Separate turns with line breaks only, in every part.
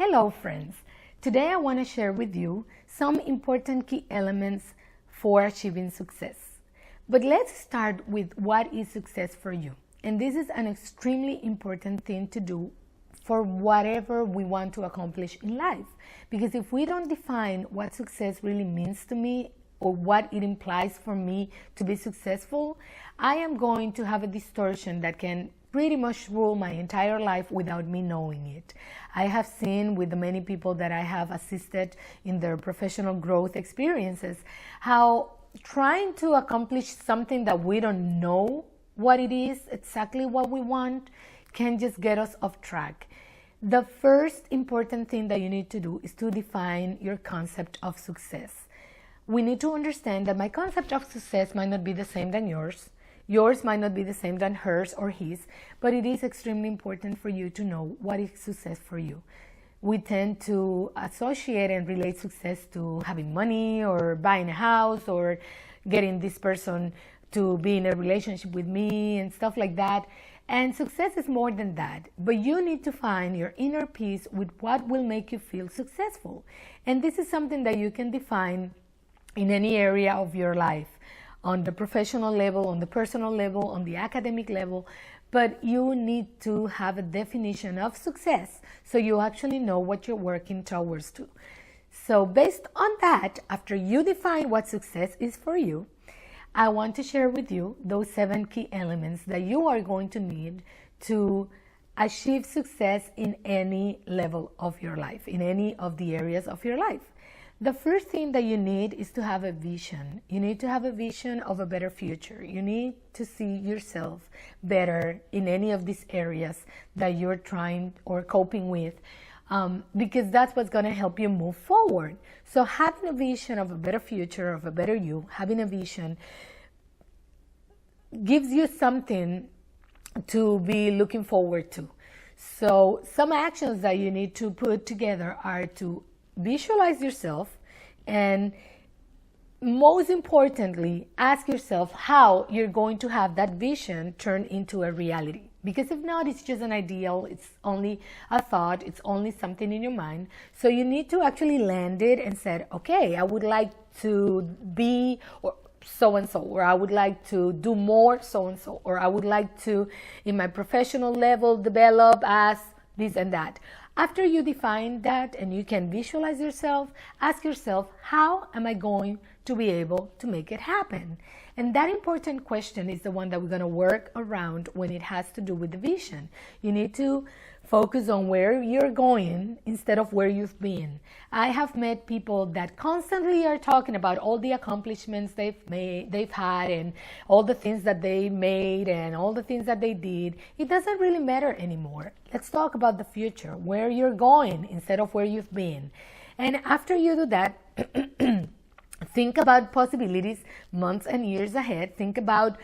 Hello friends! Today I want to share with you some important key elements for achieving success. But let's start with what is success for you. And this is an extremely important thing to do for whatever we want to accomplish in life. Because if we don't define what success really means to me or what it implies for me to be successful, I am going to have a distortion that can pretty much rule my entire life without me knowing it. I have seen with the many people that I have assisted in their professional growth experiences how trying to accomplish something that we don't know what it is, exactly what we want, can just get us off track. The first important thing that you need to do is to define your concept of success. We need to understand that my concept of success might not be the same than yours. Yours might not be the same than hers or his, but it is extremely important for you to know what is success for you. We tend to associate and relate success to having money or buying a house or getting this person to be in a relationship with me and stuff like that. And success is more than that. But you need to find your inner peace with what will make you feel successful. And this is something that you can define in any area of your life. On the professional level, on the personal level, on the academic level, but you need to have a definition of success so you actually know what you're working towards to. So based on that, after you define what success is for you, I want to share with you those 7 key elements that you are going to need to achieve success in any level of your life, in any of the areas of your life. The first thing that you need is to have a vision. You need to have a vision of a better future. You need to see yourself better in any of these areas that you're trying or coping with, because that's what's going to help you move forward. So having a vision of a better future, of a better you, having a vision gives you something to be looking forward to. So some actions that you need to put together are to visualize yourself, and most importantly, ask yourself how you're going to have that vision turn into a reality. Because if not, it's just an ideal, it's only a thought, it's only something in your mind. So you need to actually land it and say, okay, I would like to be so-and-so, or I would like to do more so-and-so, or I would like to, in my professional level, develop as this and that. After you define that and you can visualize yourself, ask yourself, how am I going to be able to make it happen? And that important question is the one that we're going to work around when it has to do with the vision. You need to focus on where you're going instead of where you've been. I have met people that constantly are talking about all the accomplishments they've had and all the things that they made and all the things that they did. It doesn't really matter anymore. Let's talk about the future, where you're going instead of where you've been. And after you do that, think about possibilities months and years ahead. Think about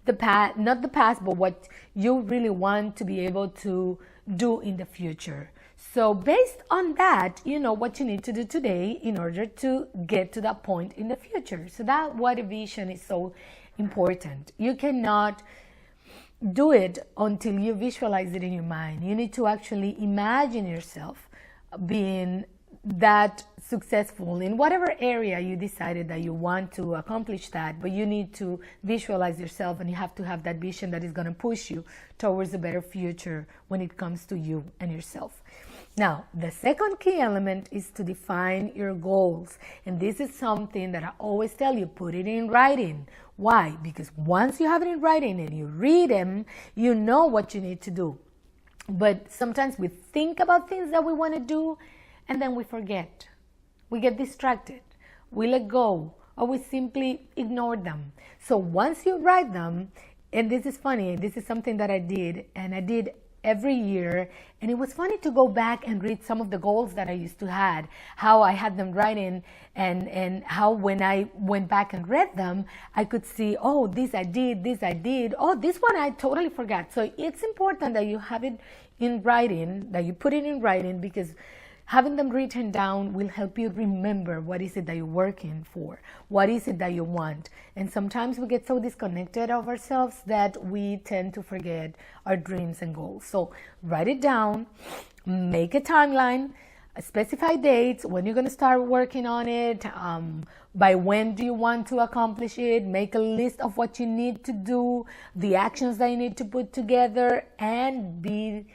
the past, not the past, but what you really want to be able to do in the future. So based on that, you know what you need to do today in order to get to that point in the future. So that's why the vision is so important. You cannot do it until you visualize it in your mind. You need to actually imagine yourself being that successful in whatever area you decided that you want to accomplish that, but you need to visualize yourself, and you have to have that vision that is going to push you towards a better future when it comes to you and yourself. Now, the second key element is to define your goals. And this is something that I always tell you, put it in writing. Why? Because once you have it in writing and you read them, you know what you need to do. But sometimes we think about things that we want to do and then we forget. We get distracted. We let go, or we simply ignore them. So once you write them, and this is funny, this is something that I did, and I did every year, and it was funny to go back and read some of the goals that I used to had, how I had them writing, and how when I went back and read them, I could see, oh, this I did, oh, this one I totally forgot. So it's important that you have it in writing, that you put it in writing, because having them written down will help you remember what is it that you're working for, what is it that you want. And sometimes we get so disconnected of ourselves that we tend to forget our dreams and goals. So write it down, make a timeline, specify dates, when you're going to start working on it, by when do you want to accomplish it, make a list of what you need to do, the actions that you need to put together, and be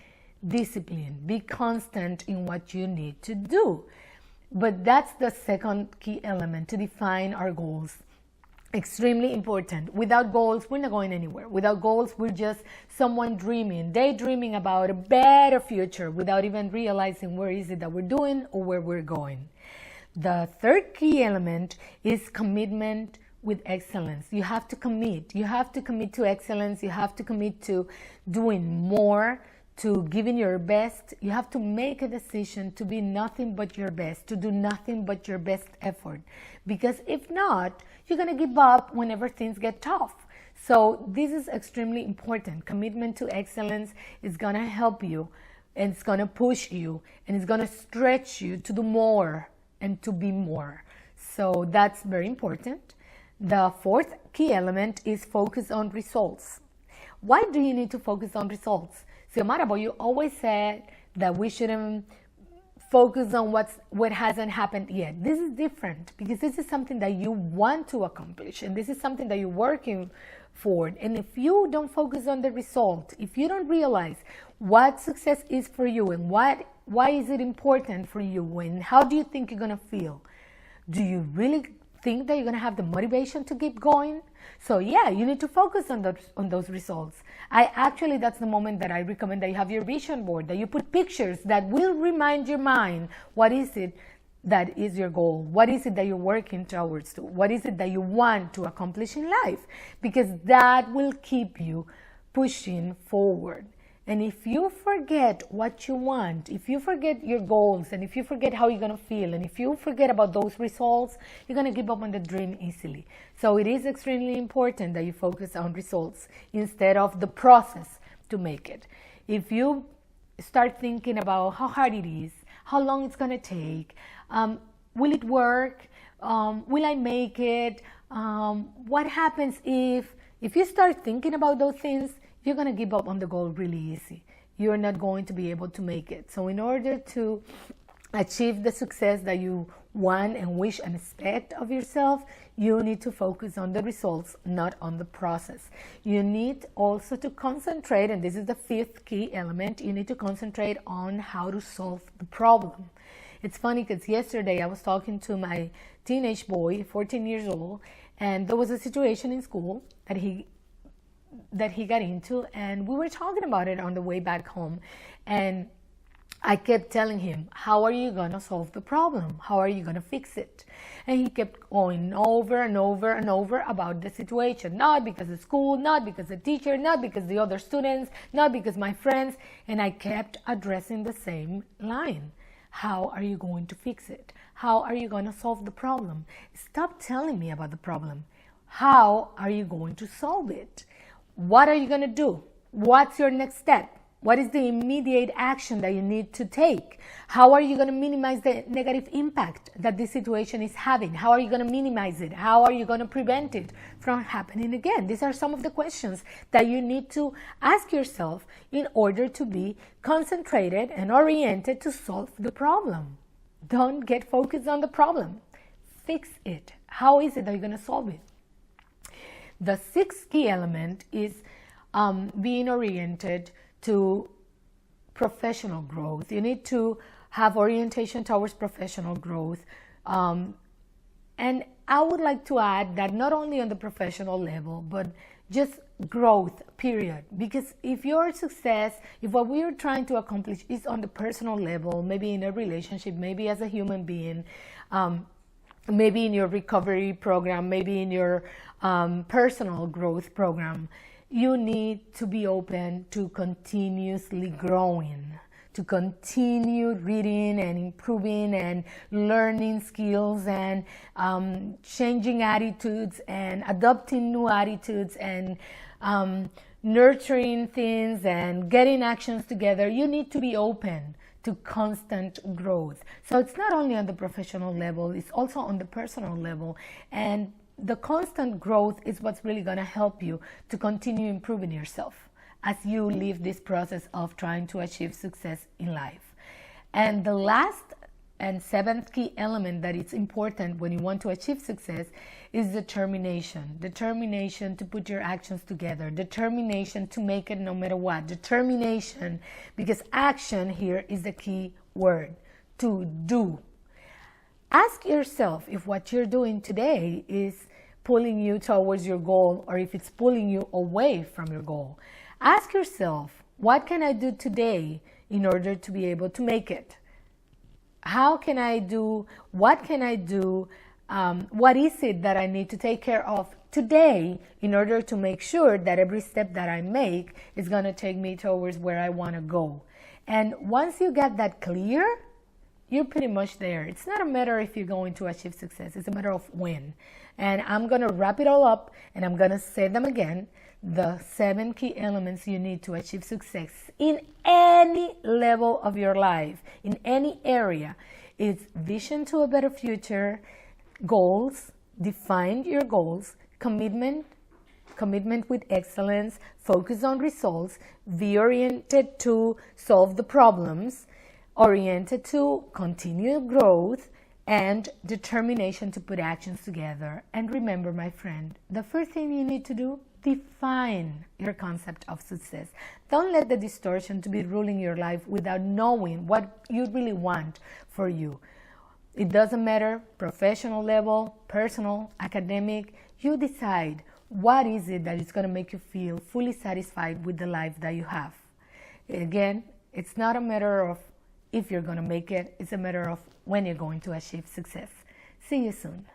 disciplined, be constant in what you need to do. But that's the second key element, to define our goals. Extremely important. Without goals, we're not going anywhere. Without goals, we're just someone dreaming, daydreaming about a better future without even realizing where is it that we're doing or where we're going. The third key element is commitment with excellence. You have to commit. You have to commit to excellence. You have to commit to doing more, to giving your best. You have to make a decision to be nothing but your best, to do nothing but your best effort. Because if not, you're going to give up whenever things get tough. So this is extremely important. Commitment to excellence is going to help you, and it's going to push you, and it's going to stretch you to do more and to be more. So that's very important. The fourth key element is focus on results. Why do you need to focus on results? Xiomara, you always said that we shouldn't focus on what hasn't happened yet. This is different because this is something that you want to accomplish, and this is something that you're working for. And if you don't focus on the result, if you don't realize what success is for you and why is it important for you and how do you think you're going to feel, do you really think that you're going to have the motivation to keep going? So yeah, you need to focus on those results. That's the moment that I recommend that you have your vision board, that you put pictures that will remind your mind what is it that is your goal, what is it that you're working towards to, what is it that you want to accomplish in life, because that will keep you pushing forward. And if you forget what you want, if you forget your goals, and if you forget how you're going to feel, and if you forget about those results, you're going to give up on the dream easily. So it is extremely important that you focus on results instead of the process to make it. If you start thinking about how hard it is, how long it's going to take, will it work, will I make it, what happens if you start thinking about those things, you're going to give up on the goal really easy. You're not going to be able to make it. So in order to achieve the success that you want and wish and expect of yourself, you need to focus on the results, not on the process. You need also to concentrate, and this is the fifth key element, you need to concentrate on how to solve the problem. It's funny because yesterday I was talking to my teenage boy, 14 years old, and there was a situation in school that he got into, and we were talking about it on the way back home. And I kept telling him, how are you going to solve the problem? How are you going to fix it? And he kept going over and over and over about the situation. Not because of school, not because the teacher, not because the other students, not because my friends. And I kept addressing the same line. How are you going to fix it? How are you going to solve the problem? Stop telling me about the problem. How are you going to solve it? What are you going to do? What's your next step? What is the immediate action that you need to take? How are you going to minimize the negative impact that this situation is having? How are you going to minimize it? How are you going to prevent it from happening again? These are some of the questions that you need to ask yourself in order to be concentrated and oriented to solve the problem. Don't get focused on the problem. Fix it. How is it that you're going to solve it? The sixth key element is being oriented to professional growth. You need to have orientation towards professional growth. And I would like to add that not only on the professional level, but just growth, period. Because if your success, if what we are trying to accomplish is on the personal level, maybe in a relationship, maybe as a human being, maybe in your recovery program, maybe in your personal growth program, you need to be open to continuously growing, to continue reading and improving and learning skills and changing attitudes and adopting new attitudes and nurturing things and getting actions together. You need to be open to constant growth. So it's not only on the professional level, it's also on the personal level. And the constant growth is what's really going to help you to continue improving yourself as you live this process of trying to achieve success in life. And the last and seventh key element that is important when you want to achieve success is determination. Determination to put your actions together. Determination to make it no matter what. Determination, because action here is the key word. To do. Ask yourself if what you're doing today is pulling you towards your goal or if it's pulling you away from your goal. Ask yourself, what can I do today in order to be able to make it? How can I do, what can I do, what is it that I need to take care of today in order to make sure that every step that I make is going to take me towards where I want to go. And once you get that clear, you're pretty much there. It's not a matter if you're going to achieve success, it's a matter of when. And I'm going to wrap it all up and I'm going to say them again. The 7 key elements you need to achieve success in any level of your life, in any area. It's vision to a better future, goals, define your goals, commitment with excellence, focus on results, be oriented to solve the problems, oriented to continue growth, and determination to put actions together. And remember, my friend, the first thing you need to do, define your concept of success. Don't let the distortion to be ruling your life without knowing what you really want for you. It doesn't matter, professional level, personal, academic, you decide what is it that is going to make you feel fully satisfied with the life that you have. Again, it's not a matter of if you're going to make it, it's a matter of when you're going to achieve success. See you soon.